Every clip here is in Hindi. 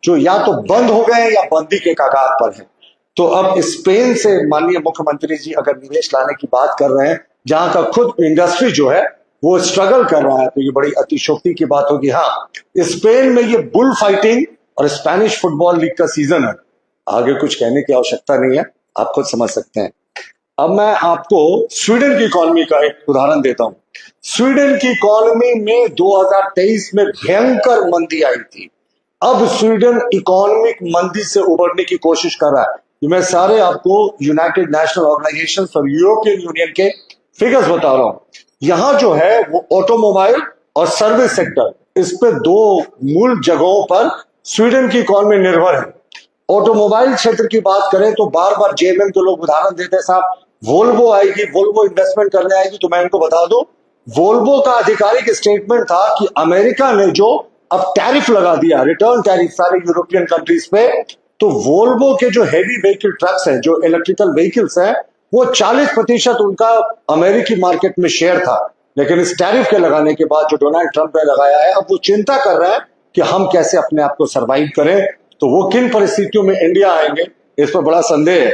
जो या तो बंद हो गए हैं या बंदी के कगार पर हैं। तो अब स्पेन से माननीय मुख्यमंत्री जी अगर निवेश लाने की बात कर रहे हैं, जहां का खुद इंडस्ट्री जो है वो स्ट्रगल कर रहा है, तो ये बड़ी अतिशोक्ति की बात होगी। हाँ, स्पेन में ये बुल फाइटिंग और स्पेनिश फुटबॉल लीग का सीजन है, आगे कुछ कहने की आवश्यकता नहीं है, आप खुद समझ सकते हैं। अब मैं आपको स्वीडन की इकोनॉमी का एक उदाहरण देता हूं। स्वीडन की इकोनॉमी में 2023 में भयंकर मंदी आई थी। अब स्वीडन इकोनॉमिक मंदी से उबरने की कोशिश कर रहा है। मैं सारे आपको यूनाइटेड नेशनल ऑर्गेनाइजेशन और यूरोपियन यूनियन के फिगर्स बता रहा हूं। यहां जो है वो ऑटोमोबाइल और सर्विस सेक्टर, इस पे दो मूल जगहों पर स्वीडन की इकोनॉमी निर्भर है। ऑटोमोबाइल क्षेत्र की बात करें तो बार बार जेएमएम को लोग उदाहरण देते हैं, साहब वोल्वो आएगी, वोल्वो इन्वेस्टमेंट करने आएगी। तो मैं इनको बता दूं, वोल्वो का आधिकारिक स्टेटमेंट था कि अमेरिका ने जो अब टैरिफ लगा दिया, रिटर्न टैरिफ सारे यूरोपियन कंट्रीज पे, तो वोल्वो के जो हेवी व्हीकल ट्रक्स हैं, जो इलेक्ट्रिकल व्हीकल्स हैं, वो 40% उनका अमेरिकी मार्केट में शेयर था। लेकिन इस टैरिफ के लगाने के बाद जो डोनाल्ड ट्रंप ने लगाया है, अब वो चिंता कर रहे हैं कि हम कैसे अपने आप को सर्वाइव करें। तो वो किन परिस्थितियों में इंडिया आएंगे, इस पर बड़ा संदेह है।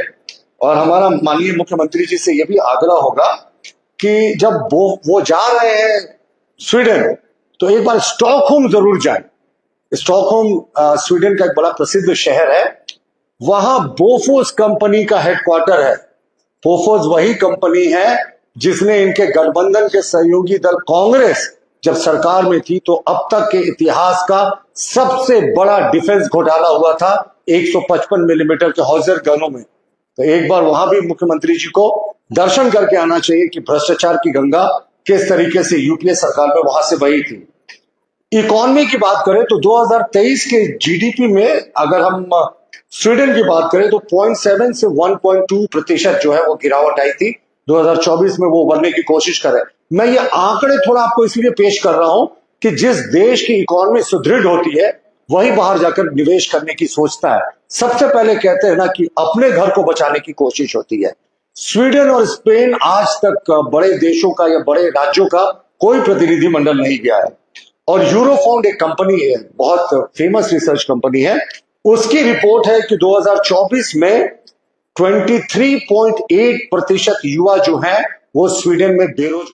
और हमारा माननीय मुख्यमंत्री जी से यह भी आग्रह होगा कि जब वो जा रहे हैं स्वीडन, तो एक बार स्टॉकहोम जरूर जाएं। स्टॉकहोम स्वीडन का एक बड़ा प्रसिद्ध शहर है, वहां बोफोर्स कंपनी का हेडक्वार्टर है। बोफोर्स वही कंपनी है जिसने इनके गठबंधन के सहयोगी दल कांग्रेस जब सरकार में थी, तो अब तक के इतिहास का सबसे बड़ा डिफेंस घोटाला हुआ था 155 मिलीमीटर के हॉजर गनों में। तो एक बार वहां भी मुख्यमंत्री जी को दर्शन करके आना चाहिए कि भ्रष्टाचार की गंगा किस तरीके से यूपीए सरकार में वहां से बही थी। इकोनॉमी की बात करें तो 2023 के जीडीपी में अगर हम स्वीडन की बात करें तो 0.7 से 1.2% जो है वो गिरावट आई थी। 2024 में वो बढ़ने की कोशिश कर रहे हैं। मैं ये आंकड़े थोड़ा आपको इसलिए पेश कर रहा हूं कि जिस देश की इकोनॉमी सुदृढ़ होती है वही बाहर जाकर निवेश करने की सोचता है। सबसे पहले कहते हैं ना कि अपने घर को बचाने की कोशिश होती है। स्वीडन और स्पेन आज तक बड़े देशों का या बड़े राज्यों का कोई प्रतिनिधि मंडल नहीं गया है। और यूरोफाउंड एक कंपनी है, बहुत फेमस रिसर्च कंपनी है, उसकी रिपोर्ट है कि 2024 में 23.8% युवा जो हैं वो स्वीडन में बेरोजगार